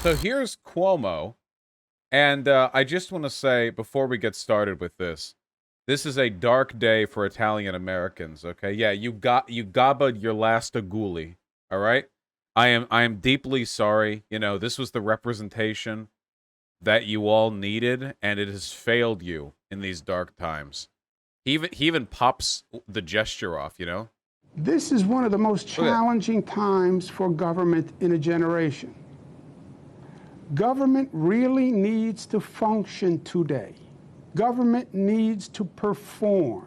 So here's Cuomo, and I just want to say before we get started with this is a dark day for Italian Americans. Okay, yeah, you gobbled your last aguli. All right, I am deeply sorry. You know, this was the representation that you all needed, and it has failed you in these dark times. He even pops the gesture off. You know, This is one of the most look at challenging times for government in a generation. Government really needs to function today. Government needs to perform.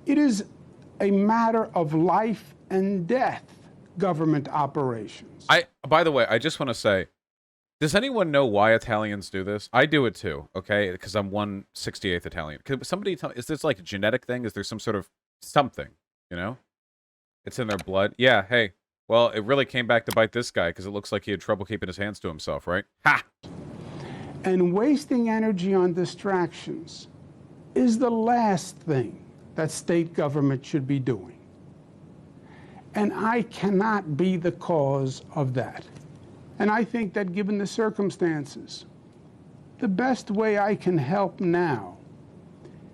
It is a matter of life and death, government operations. By the way, I just want to say, does anyone know why Italians do this? I do it too, okay? Because I'm 1/68th Italian. Could somebody tell, is this like a genetic thing? Is there some sort of something, you know? It's in their blood. Yeah, hey. Well, it really came back to bite this guy because it looks like he had trouble keeping his hands to himself, right? Ha! And wasting energy on distractions is the last thing that state government should be doing. And I cannot be the cause of that. And I think that given the circumstances, the best way I can help now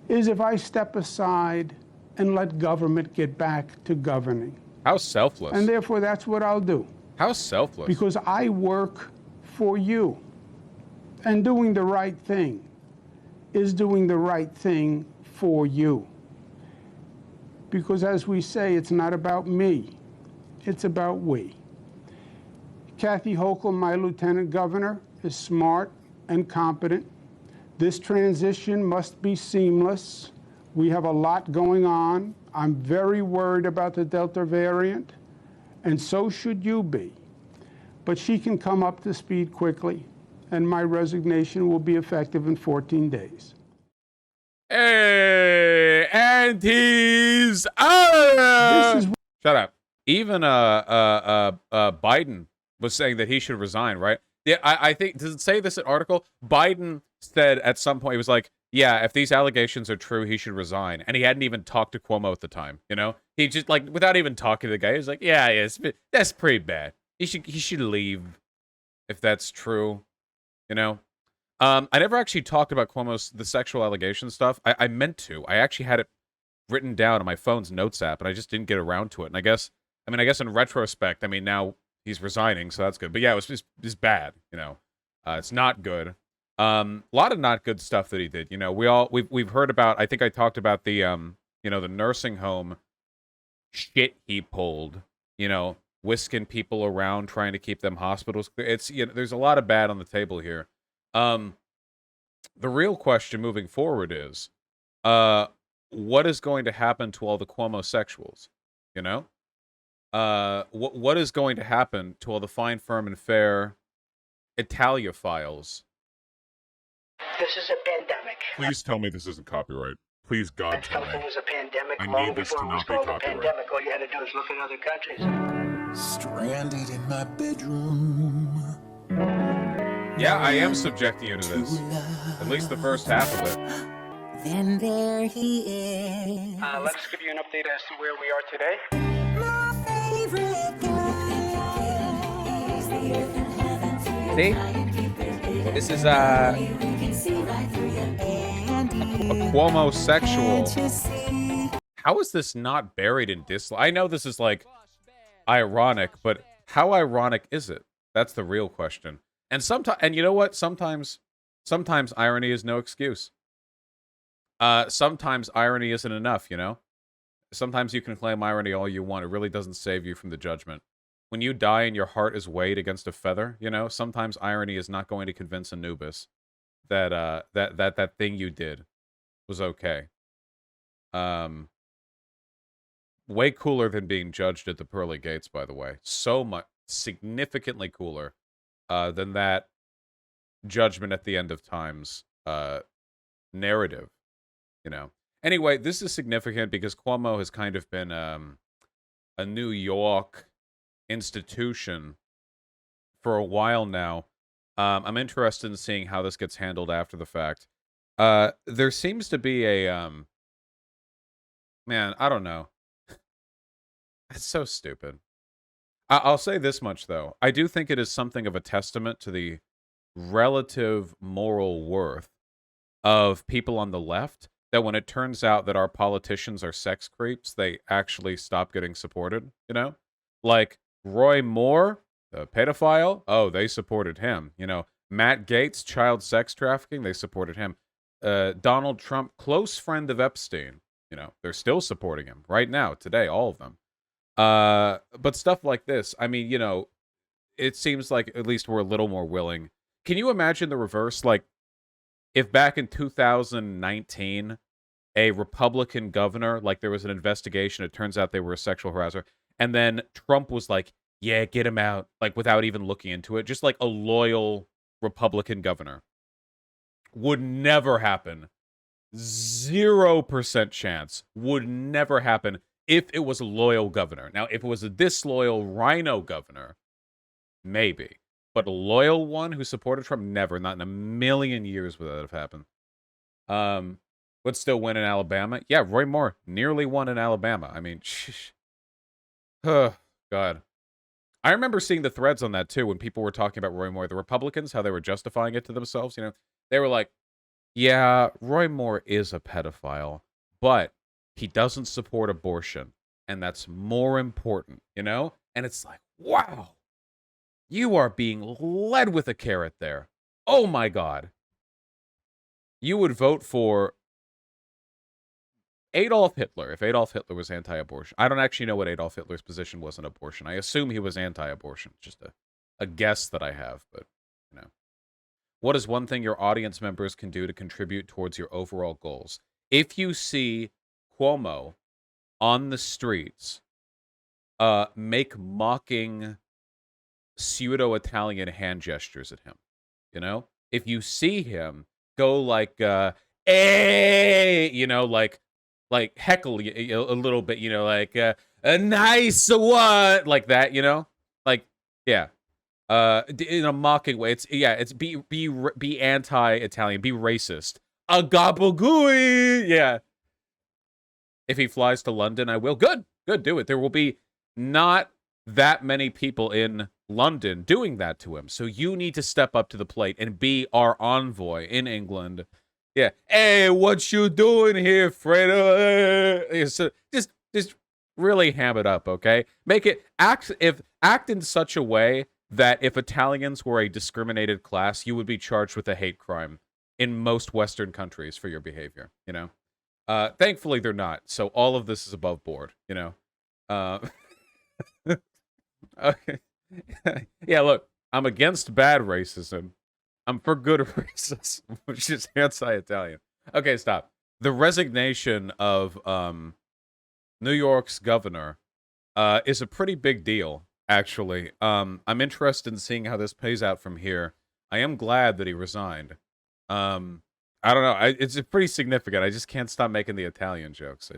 is if I step aside and let government get back to governing. How selfless. And therefore, that's what I'll do. How selfless. Because I work for you. And doing the right thing is doing the right thing for you. Because as we say, it's not about me, it's about we. Kathy Hochul, my lieutenant governor, is smart and competent. This transition must be seamless. We have a lot going on. I'm very worried about the Delta variant, and so should you be. But she can come up to speed quickly, and my resignation will be effective in 14 days. Hey, and he's out. This is Shut up. Even Biden was saying that he should resign, right? Yeah, I think, does it say this in article? Biden said at some point, he was like, yeah, if these allegations are true, he should resign. And he hadn't even talked to Cuomo at the time, you know? He just, like, without even talking to the guy, he was like, yeah, that's pretty bad. He should leave if that's true, you know? I never actually talked about Cuomo's, the sexual allegation stuff. I meant to. I actually had it written down on my phone's notes app, and I just didn't get around to it. And I guess in retrospect, now he's resigning, so that's good. But yeah, it was bad, you know. It's not good. A lot of not good stuff that he did. You know, we've heard about, I think I talked about the the nursing home shit he pulled, you know, whisking people around trying to keep them hospitals. It's, you know, there's a lot of bad on the table here. The real question moving forward is, what is going to happen to all the Cuomo sexuals? You know, what is going to happen to all the fine, firm, and fair Italiophiles? This is a pandemic. Please tell me this isn't copyright. Please, God, That's tell me. something was a pandemic I long need this before to it was not be called a copyright. pandemic. All you had to do is look at other countries. Stranded in my bedroom. Yeah, I am subjecting you to this. At least the first half of it. Then there he is. Let's give you an update as to where we are today. My favorite guy. See? This is a Cuomo sexual. How is this not buried in dislike? I know this is like ironic, but how ironic is it? That's the real question. And and you know what? Sometimes irony is no excuse. Sometimes irony isn't enough, you know? Sometimes you can claim irony all you want. It really doesn't save you from the judgment. When you die and your heart is weighed against a feather, you know, sometimes irony is not going to convince Anubis that that thing you did was okay. Way cooler than being judged at the pearly gates, by the way. So much, significantly cooler than that judgment at the end of times narrative, you know. Anyway, this is significant because Cuomo has kind of been a New York institution for a while now. I'm interested in seeing how this gets handled after the fact. There seems to be a man, I don't know. It's so stupid. I'll say this much, though. I do think it is something of a testament to the relative moral worth of people on the left that when it turns out that our politicians are sex creeps, they actually stop getting supported, you know? Like Roy Moore, the pedophile, oh, they supported him. You know, Matt Gaetz, child sex trafficking, they supported him. Donald Trump, close friend of Epstein, you know, they're still supporting him right now, today, all of them. But stuff like this, I mean, you know, it seems like at least we're a little more willing. Can you imagine the reverse? Like, if back in 2019, a Republican governor, like there was an investigation, it turns out they were a sexual harasser, and then Trump was like, yeah, get him out, like without even looking into it, just like a loyal Republican governor. Would never happen. 0% chance. Would never happen if it was a loyal governor. Now, if it was a disloyal rhino governor, maybe. But a loyal one who supported Trump, never. Not in a million years would that have happened. Would still win in Alabama. Yeah, Roy Moore nearly won in Alabama. I mean, oh, God. I remember seeing the threads on that, too, when people were talking about Roy Moore. The Republicans, how they were justifying it to themselves, you know. They were like, yeah, Roy Moore is a pedophile, but he doesn't support abortion, and that's more important, you know? And it's like, wow. You are being led with a carrot there. Oh my God. You would vote for Adolf Hitler if Adolf Hitler was anti-abortion. I don't actually know what Adolf Hitler's position was on abortion. I assume he was anti-abortion. Just a guess that I have, but, you know. What is one thing your audience members can do to contribute towards your overall goals? If you see Cuomo on the streets, make mocking pseudo-Italian hand gestures at him. You know? If you see him, go like, hey, you know, like heckle a little bit, you know, like, a nice what? Like that, you know? Like, yeah. In a mocking way. It's be anti-Italian, be racist. A gabagooey! Yeah. If he flies to London, I will. Good, do it. There will be not that many people in London doing that to him. So you need to step up to the plate and be our envoy in England. Yeah. Hey, what you doing here, Fredo? So just really ham it up, okay? Make it act in such a way that if Italians were a discriminated class, you would be charged with a hate crime in most Western countries for your behavior, you know? Thankfully, they're not. So all of this is above board, you know? Okay. Yeah, look, I'm against bad racism. I'm for good racism, which is anti-Italian. Okay, stop. The resignation of New York's governor is a pretty big deal, actually. I'm interested in seeing how this plays out from here. I am glad that he resigned. I don't know. It's pretty significant. I just can't stop making the Italian jokes.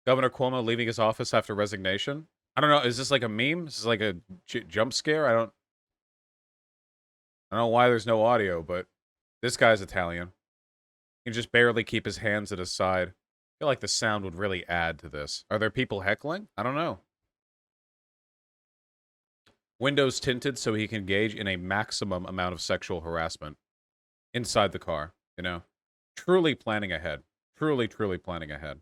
Governor Cuomo leaving his office after resignation. I don't know. Is this like a meme? Is this like a jump scare? I don't know why there's no audio, but this guy's Italian. He can just barely keep his hands at his side. I feel like the sound would really add to this. Are there people heckling? I don't know. Windows tinted so he can engage in a maximum amount of sexual harassment inside the car, you know? Truly planning ahead. Truly planning ahead.